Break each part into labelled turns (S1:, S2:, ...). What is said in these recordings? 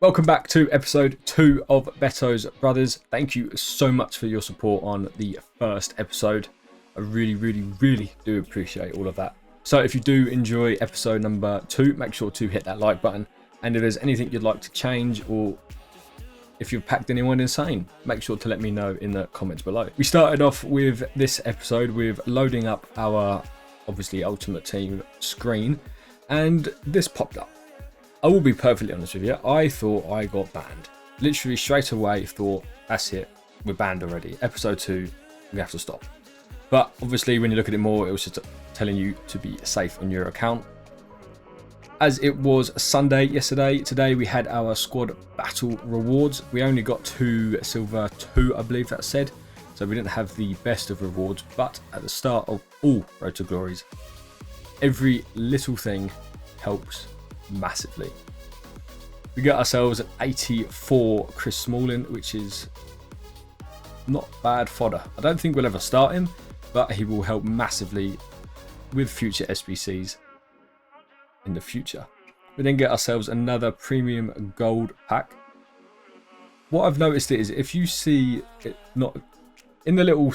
S1: Welcome back to episode 2 of Beto's Brothers. Thank you so much for your support on the first episode. I really do appreciate all of that. So if you do enjoy episode number 2, make sure to hit that like button. And if there's anything you'd like to change, or if you've packed anyone insane, make sure to let me know in the comments below. We started off with this episode with loading up our, obviously, Ultimate Team screen. And this popped up. I will be perfectly honest with you, I thought I got banned. Literally straight away thought, that's it, we're banned already. Episode 2, we have to stop. But obviously when you look at it more, it was just telling you to be safe on your account. As it was Sunday yesterday, today we had our squad battle rewards. We only got 2 silver, 2 I believe that said. So we didn't have the best of rewards, but at the start of all Road to Glories, every little thing helps massively. We got ourselves an 84 Chris Smalling, which is not bad fodder. I don't think we'll ever start him, but he will help massively with future SBCs in the future. We then get ourselves another premium gold pack. What I've noticed is if you see it not in the little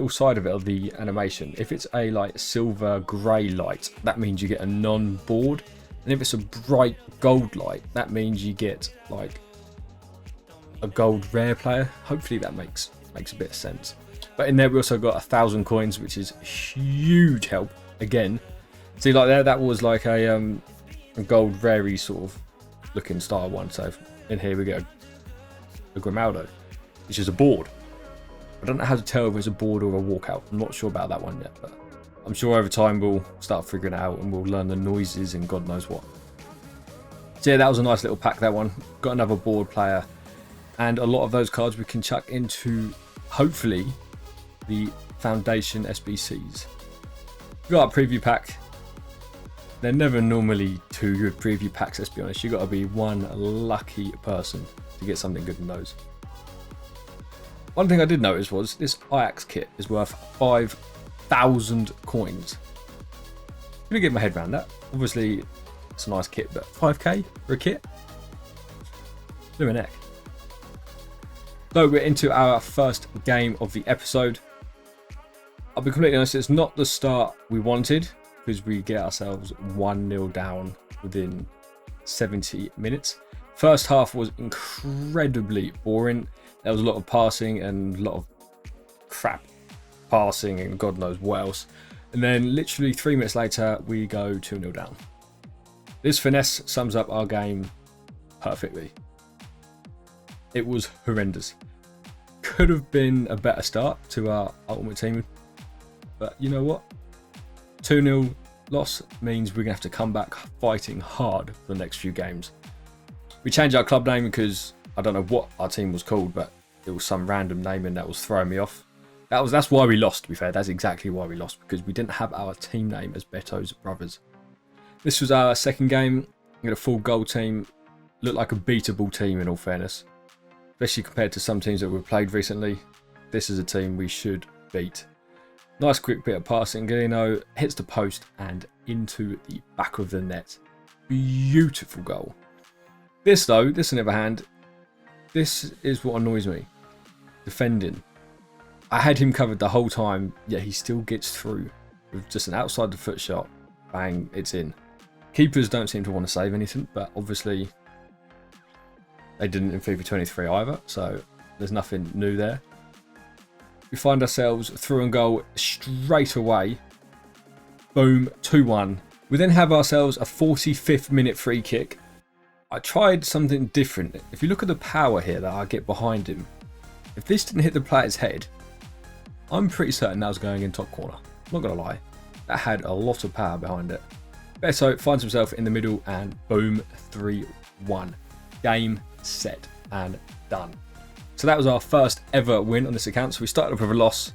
S1: side of it of the animation, if it's a like silver grey light, that means you get a non-board. And if it's a bright gold light, that means you get like a gold rare player. Hopefully that makes a bit of sense. But in there we also got 1,000 coins, which is huge help. Again, see like there, that was like a gold rare sort of looking style one. So in here we get a Grimaldo, which is a board. I don't know how to tell if it's a board or a walkout. I'm not sure about that one yet, but I'm sure over time we'll start figuring it out and we'll learn the noises and God knows what. So yeah, that was a nice little pack, that one. Got another board player. And a lot of those cards we can chuck into, hopefully, the Foundation SBCs. We got a preview pack. They're never normally too good preview packs, let's be honest. You've got to be one lucky person to get something good in those. One thing I did notice was this Ajax kit is worth 5,000 coins. I'm gonna get my head around that. Obviously, it's a nice kit, but 5k for a kit? Do a neck. So we're into our first game of the episode. I'll be completely honest, it's not the start we wanted because we get ourselves 1-0 down within 70 minutes. First half was incredibly boring. There was a lot of passing and a lot of crap passing and God knows what else. And then literally 3 minutes later, we go 2-0 down. This finesse sums up our game perfectly. It was horrendous. Could have been a better start to our Ultimate Team. But you know what? 2-0 loss means we're going to have to come back fighting hard for the next few games. We changed our club name because I don't know what our team was called, but it was some random name and that was throwing me off. That's why we lost, to be fair. That's exactly why we lost, because we didn't have our team name as Beto's Brothers. This was our second game. We had a full goal team. Looked like a beatable team in all fairness. Especially compared to some teams that we've played recently. This is a team we should beat. Nice quick bit of passing. Galeno hits the post and into the back of the net. Beautiful goal. This though, this on the other hand, this is what annoys me. Defending. I had him covered the whole time, yet he still gets through with just an outside the foot shot. Bang, it's in. Keepers don't seem to want to save anything, but obviously they didn't in FIFA 23 either, so there's nothing new there. We find ourselves through and goal straight away. Boom, 2-1. We then have ourselves a 45th minute free kick. I tried something different. If you look at the power here that I get behind him, if this didn't hit the player's head, I'm pretty certain that was going in top corner. I'm not going to lie. That had a lot of power behind it. Beto finds himself in the middle and boom, 3-1. Game, set and done. So that was our first ever win on this account. So we started off with a loss.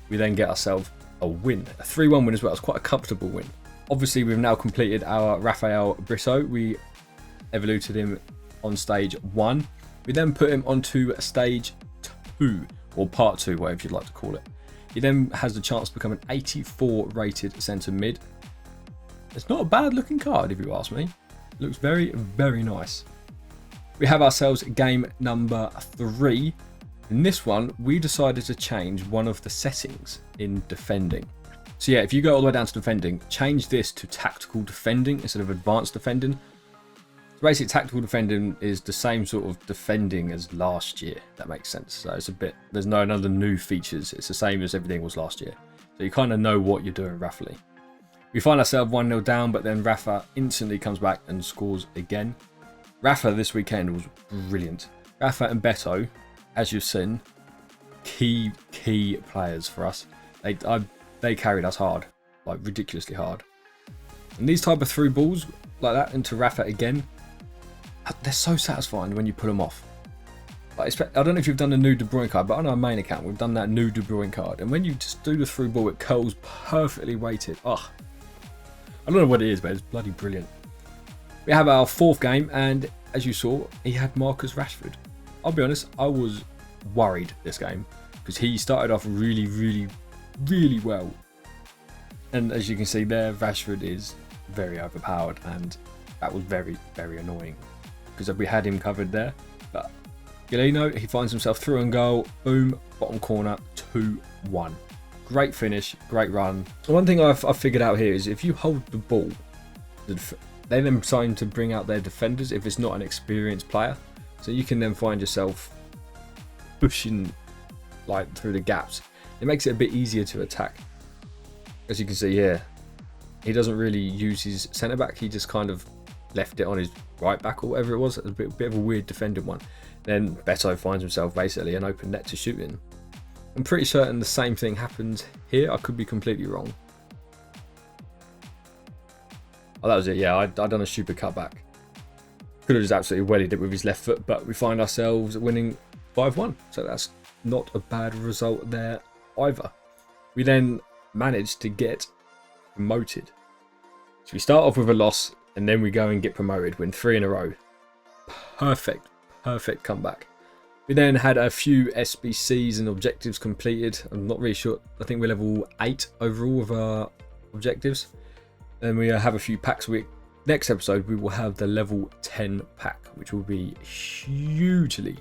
S1: We then get ourselves a win. A 3-1 win as well. It's quite a comfortable win. Obviously, we've now completed our Rafael Brito. We evoluted him on stage 1. We then put him onto stage 2, or part 2, whatever you'd like to call it. He then has the chance to become an 84 rated centre mid. It's not a bad looking card if you ask me. It looks very, very nice. We have ourselves game number 3. In this one, we decided to change one of the settings in defending. So yeah, if you go all the way down to defending, change this to tactical defending instead of advanced defending. So basically, tactical defending is the same sort of defending as last year. If that makes sense. So it's a bit, there's no other new features. It's the same as everything was last year. So you kind of know what you're doing roughly. We find ourselves 1-0 down, but then Rafa instantly comes back and scores again. Rafa this weekend was brilliant. Rafa and Beto, as you've seen, key players for us. They carried us hard, like ridiculously hard. And these type of through balls like that into Rafa again, they're so satisfying when you pull them off. Like, I don't know if you've done the new De Bruyne card, but on our main account we've done that new De Bruyne card, and when you just do the through ball, it curls perfectly weighted. Oh, I don't know what it is, but it's bloody brilliant. We have our 4th game, and as you saw, he had Marcus Rashford. I'll be honest, I was worried this game because he started off really well, and as you can see there, Rashford is very overpowered, and that was very annoying because we had him covered there. But Galeno, he finds himself through and goal, boom, bottom corner, 2-1. Great finish, great run. One thing I've figured out here is if you hold the ball, they then sign to bring out their defenders if it's not an experienced player. So you can then find yourself pushing like through the gaps. It makes it a bit easier to attack. As you can see here, he doesn't really use his centre back. He just kind of left it on his right back or whatever it was. It was a bit of a weird defending one. Then Beto finds himself basically an open net to shoot in. I'm pretty certain the same thing happens here. I could be completely wrong. Oh, that was it. Yeah, I'd done a stupid cutback. Could have just absolutely wellied it with his left foot, but we find ourselves winning 5-1. So that's not a bad result there either. We then managed to get promoted. So we start off with a loss, and then we go and get promoted, win 3 in a row. Perfect comeback. We then had a few SBCs and objectives completed. I'm not really sure. I think we're level 8 overall of our objectives. Then we have a few packs. Next episode, we will have the level 10 pack, which will be hugely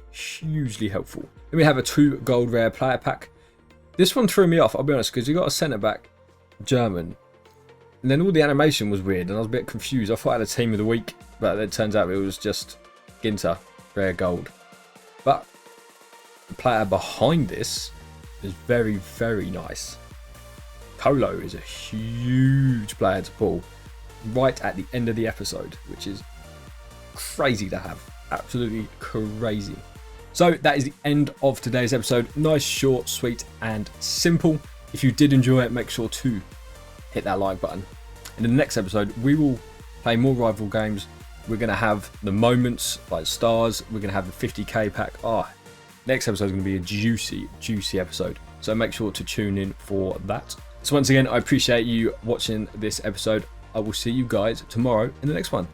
S1: helpful. Then we have a 2 gold rare player pack. This one threw me off, I'll be honest, because you got a centre back, German, and then all the animation was weird, and I was a bit confused. I thought I had a team of the week, but it turns out it was just Ginter, rare gold. But the player behind this is very nice. Colo is a huge player to pull right at the end of the episode, which is crazy to have. Absolutely crazy. So that is the end of today's episode. Nice, short, sweet, and simple. If you did enjoy it, make sure to hit that like button. And in the next episode, we will play more rival games. We're going to have the moments like stars. We're going to have the 50k pack. Next episode is going to be a juicy episode. So make sure to tune in for that. So once again, I appreciate you watching this episode. I will see you guys tomorrow in the next one.